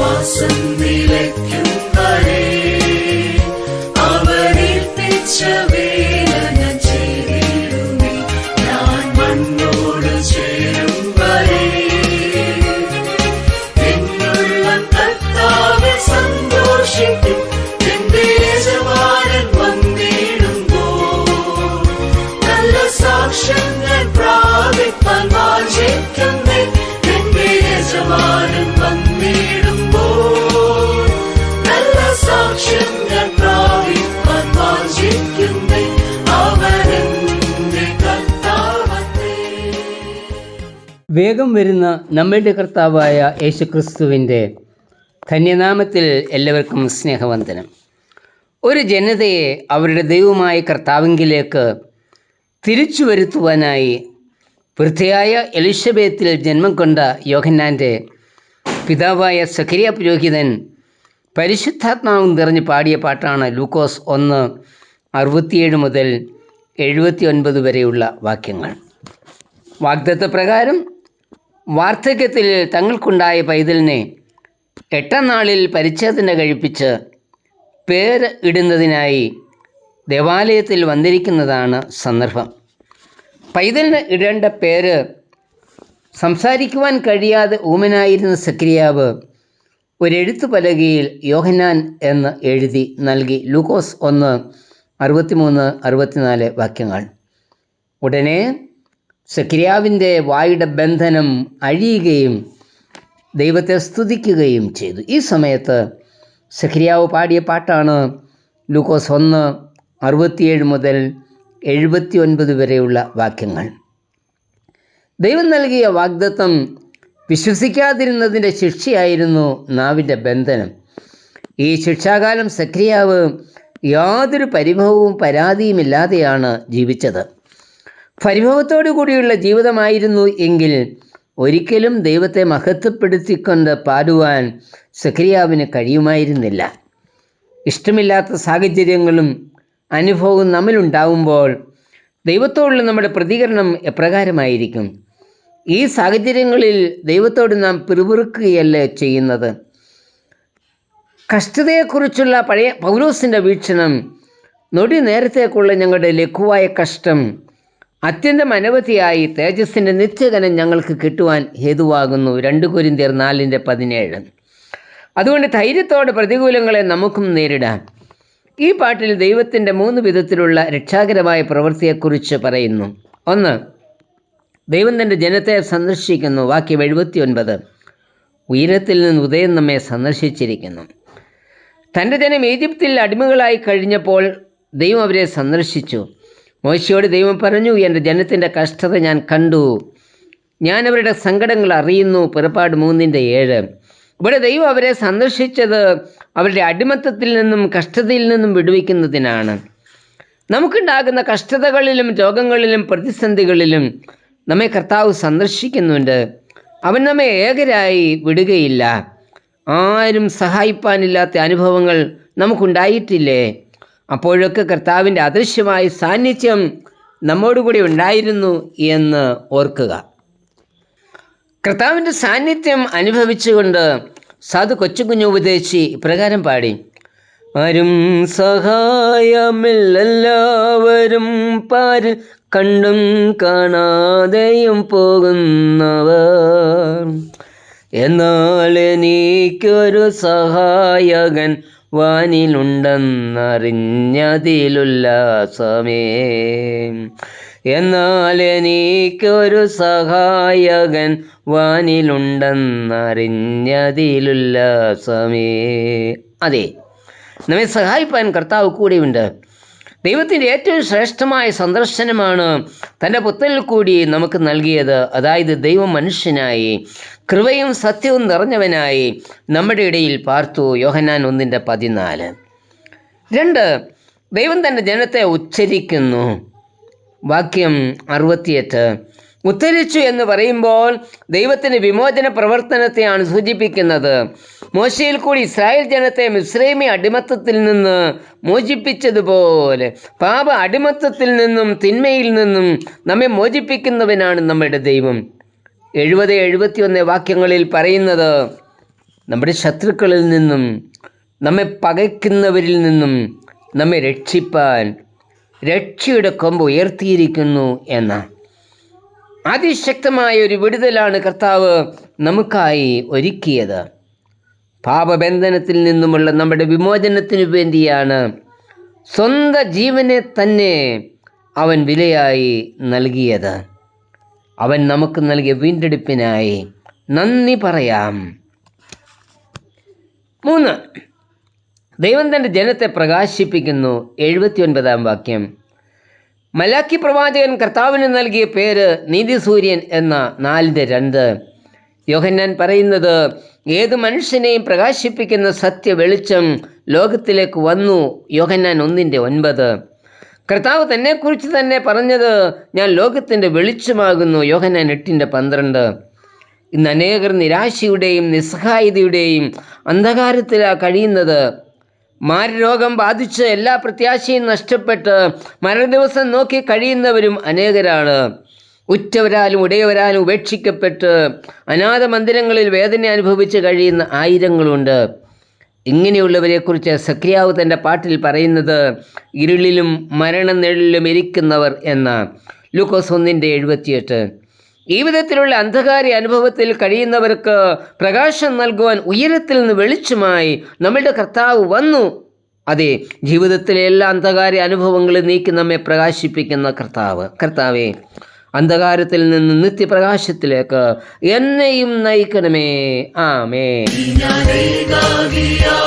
ശ്വാസം നിലയ്ക്കും വരെ അവനേൽപ്പിച്ച വേല ഞാൻ ചെയ്തിടുമേ. ഞാൻ മണ്ണോട് ചേരും വരെ എന്നുള്ള കർത്താവെ സന്തോഷിക്കും. എന്റെ യജമാനൻ വന്നിടുമ്പോൾ നല്ല സാക്ഷ്യങ്ങൾ പ്രാപിപ്പാൻ വാഞ്ചിക്കുന്നേ. എന്റെ യജമാനൻ വന്നിടുമ്പോൾ നല്ല സാക്ഷ്യങ്ങൾ പ്രാപിപ്പാൻ വാഞ്ചിക്കുന്നേ. അവനെന്റെ കർത്താവത്രേ. വേഗം വരുന്ന നമ്മളുടെ കർത്താവായ യേശുക്രിസ്തുവിൻ്റെ ധന്യനാമത്തിൽ എല്ലാവർക്കും സ്നേഹവന്ദനം. ഒരു ജനതയെ അവരുടെ ദൈവമായ കർത്താവിങ്കിലേക്ക് തിരിച്ചു വരുത്തുവാനായി വൃദ്ധയായ എലിസബത്തിൽ ജന്മം കൊണ്ട യോഹന്നാൻ്റെ പിതാവായ സഖരിയ പുരോഹിതൻ പരിശുദ്ധാത്മാവും നിറഞ്ഞ് പാടിയ പാട്ടാണ് ലൂക്കോസ് 1:67 മുതൽ 79 വരെയുള്ള വാക്യങ്ങൾ. വാഗ്ദത്തപ്രകാരം വാർദ്ധക്യത്തിൽ തങ്ങൾക്കുണ്ടായ പൈതലിനെ 8-ാം നാളിൽ പരിച്ഛേദന കഴിപ്പിച്ച് പേര് ഇടുന്നതിനായി ദേവാലയത്തിൽ വന്നിരിക്കുന്നതാണ് സന്ദർഭം. പൈതലിന് ഇടേണ്ട പേര് സംസാരിക്കുവാൻ കഴിയാതെ ഊമനായിരുന്ന സക്രിയാവ് ഒരെഴുത്തു പലകയിൽ യോഹന്നാൻ എന്ന് എഴുതി നൽകി. ലൂക്കോസ് 1:63-64 വാക്യങ്ങൾ. ഉടനെ സക്രിയാവിൻ്റെ വായുടെ ബന്ധനം അഴിയുകയും ദൈവത്തെ സ്തുതിക്കുകയും ചെയ്തു. ഈ സമയത്ത് സക്രിയാവ് പാടിയ പാട്ടാണ് ലൂക്കോസ് 1:67 മുതൽ 79 വരെയുള്ള വാക്യങ്ങൾ. ദൈവം നൽകിയ വാഗ്ദത്തം വിശ്വസിക്കാതിരുന്നതിൻ്റെ ശിക്ഷയായിരുന്നു നാവിൻ്റെ ബന്ധനം. ഈ ശിക്ഷാകാലം സക്രിയാവ് യാതൊരു പരിഭവവും പരാതിയുമില്ലാതെയാണ് ജീവിച്ചത്. പരിഭവത്തോടു കൂടിയുള്ള ജീവിതമായിരുന്നു എങ്കിൽ ഒരിക്കലും ദൈവത്തെ മഹത്വപ്പെടുത്തിക്കൊണ്ട് പാടുവാൻ സക്രിയാവിന് കഴിയുമായിരുന്നില്ല. ഇഷ്ടമില്ലാത്ത സാഹചര്യങ്ങളും അനുഭവവും നമ്മളുണ്ടാവുമ്പോൾ ദൈവത്തോടുള്ള നമ്മുടെ പ്രതികരണം എപ്രകാരമായിരിക്കും? ഈ സാഹചര്യങ്ങളിൽ ദൈവത്തോട് നാം പിറുപിറുക്കുകയല്ലേ ചെയ്യുന്നത്? കഷ്ടതയെക്കുറിച്ചുള്ള പഴയ പൗലോസിൻ്റെ വീക്ഷണം, നൊടി നേരത്തേക്കുള്ള ഞങ്ങളുടെ ലഘുവായ കഷ്ടം അത്യന്തം അനവധിയായി തേജസ്സിൻ്റെ നിത്യകനം ഞങ്ങൾക്ക് കിട്ടുവാൻ ഹേതുവാകുന്നു. 2 കൊരിന്ത്യർ 4:17. അതുകൊണ്ട് ധൈര്യത്തോടെ പ്രതികൂലങ്ങളെ നമുക്കും നേരിടാം. ഈ പാട്ടിൽ ദൈവത്തിൻ്റെ 3 വിധത്തിലുള്ള രക്ഷാകരമായ പ്രവൃത്തിയെക്കുറിച്ച് പറയുന്നു. 1. ദൈവം തൻ്റെ ജനത്തെ സന്ദർശിക്കുന്നു. വാക്യം 79. ഉയരത്തിൽ നിന്ന് ഉദയം നമ്മെ സന്ദർശിച്ചിരിക്കുന്നു. തൻ്റെ ജനം ഈജിപ്തിൽ അടിമകളായി കഴിഞ്ഞപ്പോൾ ദൈവം അവരെ സന്ദർശിച്ചു. മോശയോട് ദൈവം പറഞ്ഞു, എൻ്റെ ജനത്തിൻ്റെ കഷ്ടത ഞാൻ കണ്ടു, ഞാൻ അവരുടെ സങ്കടങ്ങൾ അറിയുന്നു. പുറപ്പാട് 3:7. ഇവിടെ ദൈവം അവരെ സന്ദർശിച്ചത് അവരുടെ അടിമത്തത്തിൽ നിന്നും കഷ്ടതയിൽ നിന്നും വിടുവിക്കുന്നതിനാണ്. നമുക്കുണ്ടാകുന്ന കഷ്ടതകളിലും രോഗങ്ങളിലും പ്രതിസന്ധികളിലും നമ്മെ കർത്താവ് സന്ദർശിക്കുന്നുണ്ട്. അവൻ നമ്മെ ഏകരായി വിടുകയില്ല. ആരും സഹായിപ്പാനില്ലാത്ത അനുഭവങ്ങൾ നമുക്കുണ്ടായിട്ടില്ലേ? അപ്പോഴൊക്കെ കർത്താവിൻ്റെ അദൃശ്യമായ സാന്നിധ്യം നമ്മോടുകൂടി ഉണ്ടായിരുന്നു എന്ന് ഓർക്കുക. കർത്താവിൻ്റെ സാന്നിധ്യം അനുഭവിച്ചുകൊണ്ട് സാധു കൊച്ചുകുഞ്ഞു ഉപദേശി ഇപ്രകാരം പാടി: ആരും സഹായമില്ലെല്ലാവരും പാര് കണ്ടും കാണാതെയും പോകുന്നവർ, എന്നാൽ എനിക്കൊരു സഹായകൻ വാനിലുണ്ടെന്നറിഞ്ഞതിലുല്ലാസമേ. എന്നാൽ എനിക്കൊരു സഹായകൻ വാനിലുണ്ടെന്നറിഞ്ഞതിലുല്ലാസമേ. അതെ, നമ്മെ സഹായിപ്പാൻ കർത്താവ് കൂടെയുണ്ട്. ദൈവത്തിൻ്റെ ഏറ്റവും ശ്രേഷ്ഠമായ സന്ദർശനമാണ് തൻ്റെ പുത്രനിൽ കൂടി നമുക്ക് നൽകിയത്. അതായത് ദൈവം മനുഷ്യനായി കൃപയും സത്യവും നിറഞ്ഞവനായി നമ്മുടെ ഇടയിൽ പാർത്തു. യോഹന്നാൻ 1:14. 2. ദൈവം തൻ്റെ ജനത്തെ ഉച്ചരിക്കുന്നു. വാക്യം 68. ഉദ്ധരിച്ചു എന്ന് പറയുമ്പോൾ ദൈവത്തിൻ്റെ വിമോചന പ്രവർത്തനത്തെയാണ് സൂചിപ്പിക്കുന്നത്. മോശയിൽ കൂടി ഇസ്രായേൽ ജനത്തെ മിസ്രൈമി അടിമത്തത്തിൽ നിന്ന് മോചിപ്പിച്ചതുപോലെ പാപ അടിമത്തത്തിൽ നിന്നും തിന്മയിൽ നിന്നും നമ്മെ മോചിപ്പിക്കുന്നവനാണ് നമ്മുടെ ദൈവം. 70-71 വാക്യങ്ങളിൽ പറയുന്നത്, നമ്മുടെ ശത്രുക്കളിൽ നിന്നും നമ്മെ പകയ്ക്കുന്നവരിൽ നിന്നും നമ്മെ രക്ഷിപ്പാൻ രക്ഷയുടെ കൊമ്പ് ഉയർത്തിയിരിക്കുന്നു എന്ന അതിശക്തമായ ഒരു വിടുതലാണ് കർത്താവ് നമുക്കായി ഒരുക്കിയത്. പാപബന്ധനത്തിൽ നിന്നുമുള്ള നമ്മുടെ വിമോചനത്തിനു വേണ്ടിയാണ് സ്വന്തം ജീവനെ തന്നെ അവൻ വിലയായി നൽകിയത്. അവൻ നമുക്ക് നൽകിയ വീണ്ടെടുപ്പിനായി നന്ദി പറയാം. 3. ദൈവം തൻ്റെ ജനത്തെ പ്രകാശിപ്പിക്കുന്നു. 79-ാം വാക്യം. മലാക്കി പ്രവാചകൻ കർത്താവിന് നൽകിയ പേര് നീതിസൂര്യൻ എന്ന 4:2. യോഹന്നാൻ പറയുന്നത്, ഏത് മനുഷ്യനെയും പ്രകാശിപ്പിക്കുന്ന സത്യ വെളിച്ചം ലോകത്തിലേക്ക് വന്നു. യോഹന്നാൻ 1:9. കർത്താവ് തന്നെക്കുറിച്ച് തന്നെ പറഞ്ഞത്, ഞാൻ ലോകത്തിൻ്റെ വെളിച്ചമാകുന്നു. യോഹന്നാൻ 8:12. ഇന്ന് അനേകർ നിരാശയുടെയും നിസ്സഹായതയുടെയും അന്ധകാരത്തിലാണ് കഴിയുന്നത്. മാരരോഗം ബാധിച്ച് എല്ലാ പ്രത്യാശയും നഷ്ടപ്പെട്ട് മരണദിവസം നോക്കി കഴിയുന്നവരും അനേകരാണ്. ഉറ്റവരാലും ഉടയവരാലും ഉപേക്ഷിക്കപ്പെട്ട് അനാഥ മന്ദിരങ്ങളിൽ വേദന അനുഭവിച്ച് കഴിയുന്ന ആയിരങ്ങളുണ്ട്. ഇങ്ങനെയുള്ളവരെക്കുറിച്ച് സക്രിയാവ് തൻ്റെ പാട്ടിൽ പറയുന്നത്, ഇരുളിലും മരണനിഴലിലും ഇരിക്കുന്നവർ എന്ന. ലൂക്കോസ് 1:78. ഈ വിധത്തിലുള്ള അന്ധകാര അനുഭവത്തിൽ കഴിയുന്നവർക്ക് പ്രകാശം നൽകുവാൻ ഉയരത്തിൽ നിന്ന് വെളിച്ചമായി നമ്മളുടെ കർത്താവ് വന്നു. അതെ, ജീവിതത്തിലെ എല്ലാ അന്ധകാര അനുഭവങ്ങളും നീക്കി നമ്മെ പ്രകാശിപ്പിക്കുന്ന കർത്താവേ, അന്ധകാരത്തിൽ നിന്ന് നിത്യപ്രകാശത്തിലേക്ക് എന്നെയും നയിക്കണമേ. ആമേൻ. ഞാൻ ഏകാകിയായിടുമ്പോൾ